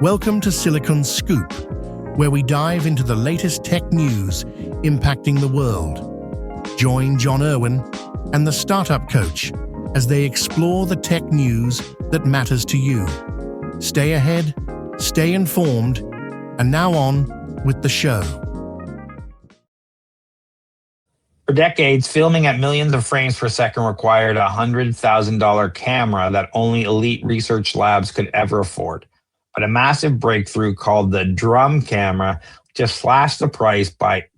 Welcome to Silicon Scoop, where we dive into the latest tech news impacting the world. Join John Irwin and the Startup Coach as they explore the tech news that matters to you. Stay ahead, stay informed, and now on with the show. For decades, filming at millions of frames per second required a $100,000 camera that only elite research labs could ever afford. But a massive breakthrough called the drum camera just slashed the price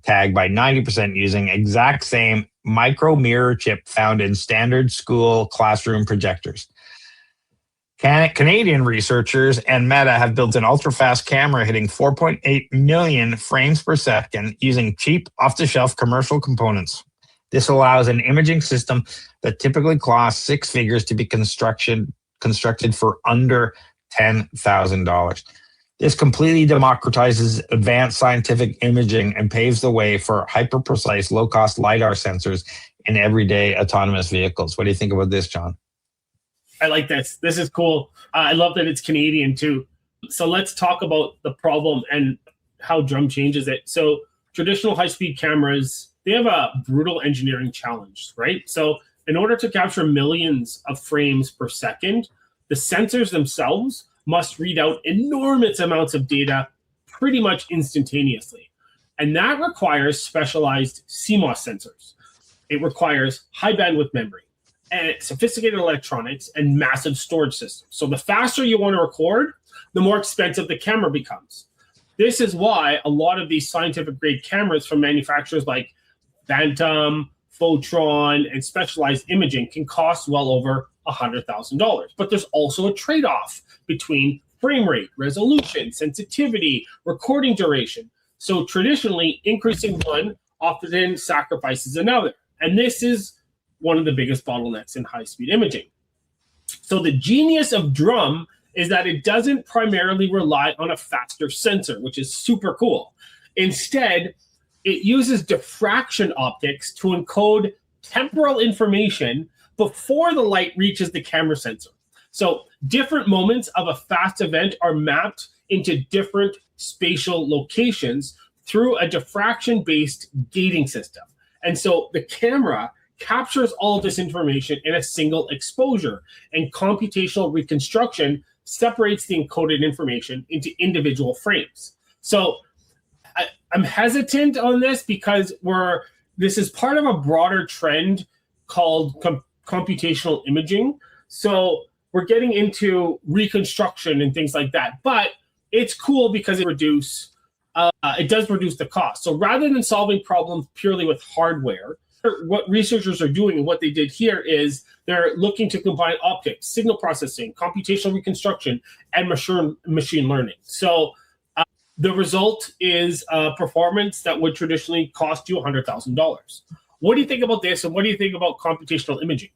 tag by 90% using exact same micro mirror chip found in standard school classroom projectors. Canadian researchers and Meta have built an ultrafast camera hitting 4.8 million frames per second using cheap, off-the-shelf commercial components. This allows an imaging system that typically costs six figures to be constructed for under $10,000. This completely democratizes advanced scientific imaging and paves the way for hyper-precise, low-cost LiDAR sensors in everyday autonomous vehicles. What do you think about this, John? I like this. This is cool. I love that it's Canadian too. So let's talk about the problem and how drum changes it. So traditional high-speed cameras, they have a brutal engineering challenge, right? So in order to capture millions of frames per second, the sensors themselves must read out enormous amounts of data pretty much instantaneously. And that requires specialized CMOS sensors. It requires high bandwidth memory and sophisticated electronics and massive storage systems. So the faster you want to record, the more expensive the camera becomes. This is why a lot of these scientific grade cameras from manufacturers like Phantom, Photron, and Specialized Imaging can cost well over $100,000. But there's also a trade-off between frame rate, resolution, sensitivity, recording duration. So traditionally, increasing one often sacrifices another. And this is one of the biggest bottlenecks in high-speed imaging. So the genius of drum is that it doesn't primarily rely on a faster sensor, which is super cool. Instead, it uses diffraction optics to encode temporal information before the light reaches the camera sensor. So different moments of a fast event are mapped into different spatial locations through a diffraction-based gating system. And so the camera captures all of this information in a single exposure, and computational reconstruction separates the encoded information into individual frames. So I'm hesitant on this because this is part of a broader trend called computational imaging. So we're getting into reconstruction and things like that, but it's cool because it does reduce the cost. So rather than solving problems purely with hardware, what researchers are doing and what they did here is they're looking to combine optics, signal processing, computational reconstruction, and machine learning. So the result is a performance that would traditionally cost you $100,000. What do you think about this, and what do you think about computational imaging?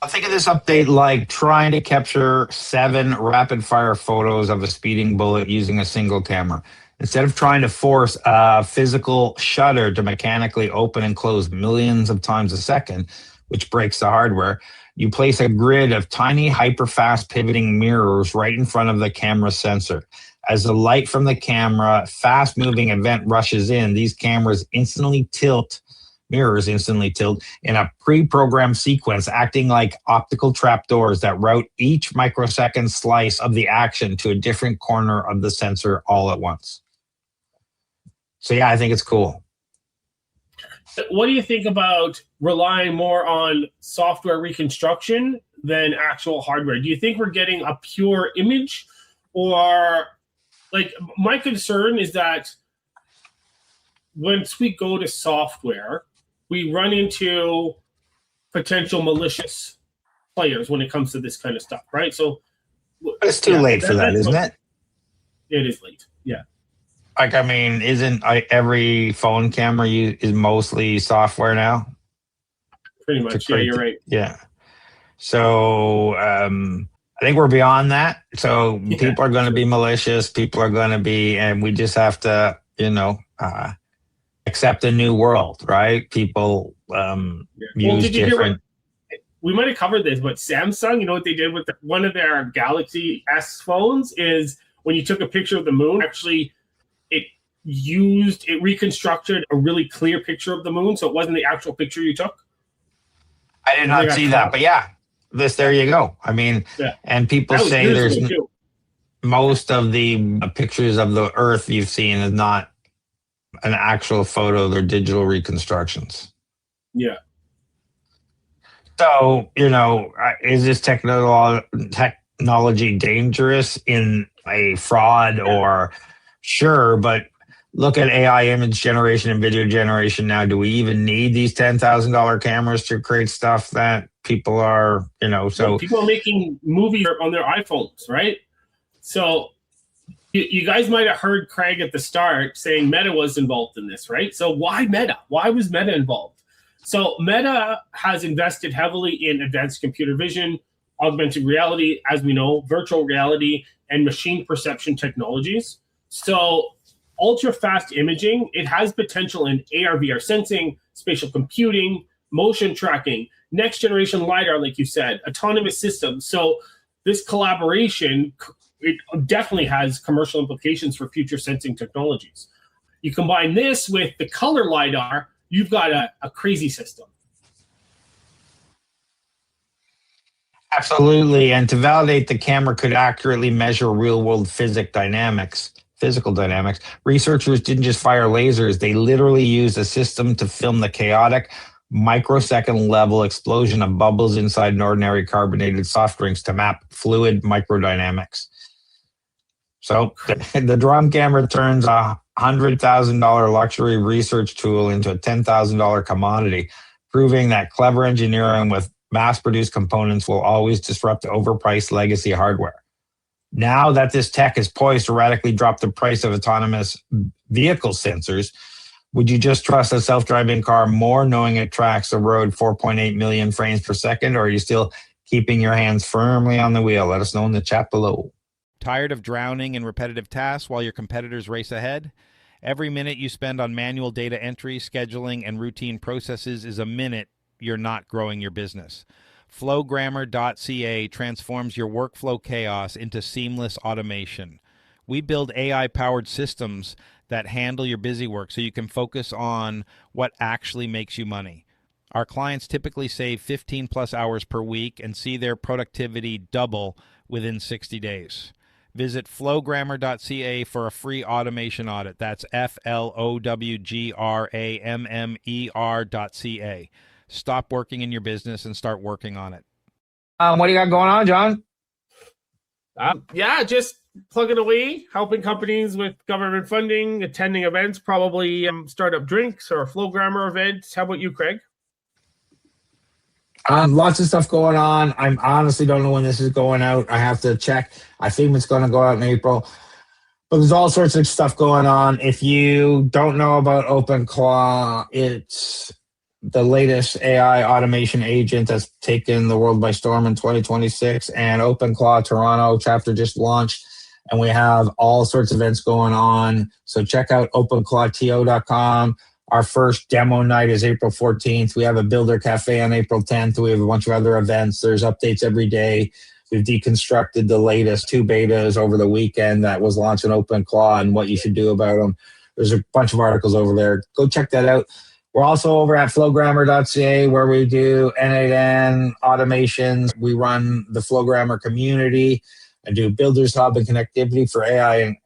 I think of this update like trying to capture 7 rapid-fire photos of a speeding bullet using a single camera. Instead of trying to force a physical shutter to mechanically open and close millions of times a second, which breaks the hardware, you place a grid of tiny, hyper-fast pivoting mirrors right in front of the camera sensor. As the light from the camera fast-moving event rushes in, these mirrors instantly tilt in a pre-programmed sequence, acting like optical trapdoors that route each microsecond slice of the action to a different corner of the sensor all at once. So yeah, I think it's cool. What do you think about relying more on software reconstruction than actual hardware? Do you think we're getting a pure image, or my concern is that once we go to software, we run into potential malicious players when it comes to this kind of stuff, right? So it's too late for that, isn't it? It is late, yeah. Isn't every phone camera is mostly software now? Pretty much, yeah, you're right. Yeah. So I think we're beyond that. So people are going to be malicious. People are going to be, and we just have to, accept a new world, right? People use different. We might have covered this, but Samsung, you know what they did with one of their Galaxy S phones is when you took a picture of the moon, actually it reconstructed a really clear picture of the moon, so it wasn't the actual picture you took. I did not see that, but yeah, there you go. I mean, and people say there's most of the pictures of the Earth you've seen is not an actual photo; they're digital reconstructions. Yeah. So, is this technology dangerous in a fraud or sure, but look at AI image generation and video generation now. Do we even need these $10,000 cameras to create stuff that people are, so people are making movies on their iPhones, right? So you guys might have heard Craig at the start saying Meta was involved in this, right? So why Meta? Why was Meta involved? So Meta has invested heavily in advanced computer vision, augmented reality, as we know, virtual reality, and machine perception technologies. So ultra-fast imaging, it has potential in AR/VR sensing, spatial computing, motion tracking, next-generation LiDAR, like you said, autonomous systems. So this collaboration, it definitely has commercial implications for future sensing technologies. You combine this with the color LiDAR, you've got a crazy system. Absolutely. And to validate the camera could accurately measure real-world physical dynamics, researchers didn't just fire lasers. They literally used a system to film the chaotic microsecond level explosion of bubbles inside an ordinary carbonated soft drinks to map fluid microdynamics. So the drum camera turns a $100,000 luxury research tool into a $10,000 commodity, proving that clever engineering with mass-produced components will always disrupt overpriced legacy hardware. Now that this tech is poised to radically drop the price of autonomous vehicle sensors, would you just trust a self-driving car more knowing it tracks the road 4.8 million frames per second, or are you still keeping your hands firmly on the wheel? Let us know in the chat below. Tired of drowning in repetitive tasks while your competitors race ahead? Every minute you spend on manual data entry, scheduling, and routine processes is a minute you're not growing your business. Flowgrammer.ca transforms your workflow chaos into seamless automation. We build AI-powered systems that handle your busy work so you can focus on what actually makes you money. Our clients typically save 15 plus hours per week and see their productivity double within 60 days. Visit flowgrammer.ca for a free automation audit. That's flowgrammer.ca. Stop working in your business and start working on it. What do you got going on, John? Just plugging away, helping companies with government funding, attending events, probably startup drinks or Flowgrammer events. How about you, Craig? Lots of stuff going on. I honestly don't know when this is going out. I have to check. I think it's going to go out in April. But there's all sorts of stuff going on. If you don't know about OpenClaw, it's the latest AI automation agent that's taken the world by storm in 2026. And OpenClaw Toronto chapter just launched. And we have all sorts of events going on. So check out openclawto.com. Our first demo night is April 14th. We have a Builder Cafe on April 10th. We have a bunch of other events. There's updates every day. We've deconstructed the latest 2 betas over the weekend that was launched in OpenClaw and what you should do about them. There's a bunch of articles over there. Go check that out. We're also over at flowgrammer.ca where we do N8N automations. We run the Flowgrammer community and do Builders Hub and connectivity for AI and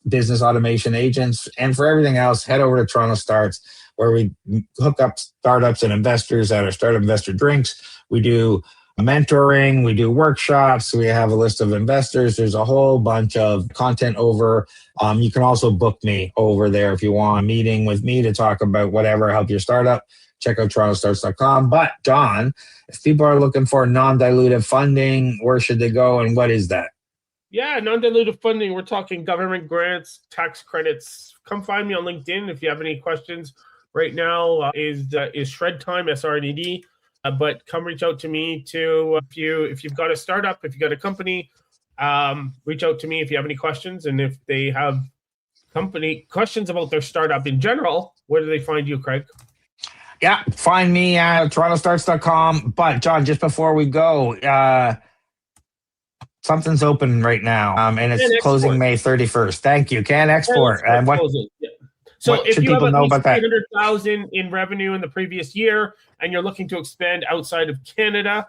business automation agents. And for everything else, head over to TorontoStarts where we hook up startups and investors at our Startup Investor Drinks. We do mentoring, we do workshops, we have a list of investors. There's a whole bunch of content over. You can also book me over there if you want a meeting with me to talk about whatever, help your startup. Check out TorontoStarts.com. But John, if people are looking for non-dilutive funding, where should they go and what is that? Yeah, non-dilutive funding. We're talking government grants, tax credits. Come find me on LinkedIn if you have any questions. Right now is shred time, SRNED. But come reach out to me too if you've got a startup, if you've got a company. Reach out to me if you have any questions, and if they have company questions about their startup in general, where do they find you, Craig? Yeah, find me at TorontoStarts.com. But John, just before we go, Something's open right now, and it's Can closing export. May 31st. Thank you. Can export. Can And what closing, yeah. So what if should you have people at know least about that? 300,000 in revenue in the previous year and you're looking to expand outside of Canada,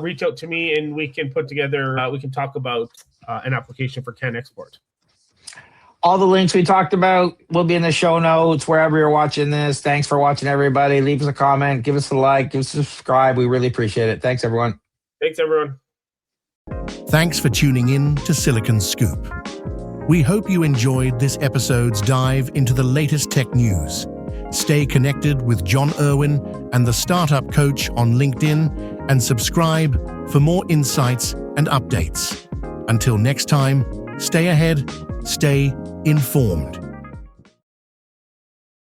reach out to me and we can put together, we can talk about an application for Can Export. All the links we talked about will be in the show notes, wherever you're watching this. Thanks for watching, everybody. Leave us a comment, give us a like, give us a subscribe. We really appreciate it. Thanks, everyone. Thanks, everyone. Thanks for tuning in to Silicon Scoop. We hope you enjoyed this episode's dive into the latest tech news. Stay connected with John Irwin and the Startup Coach on LinkedIn and subscribe for more insights and updates. Until next time, stay ahead, stay informed.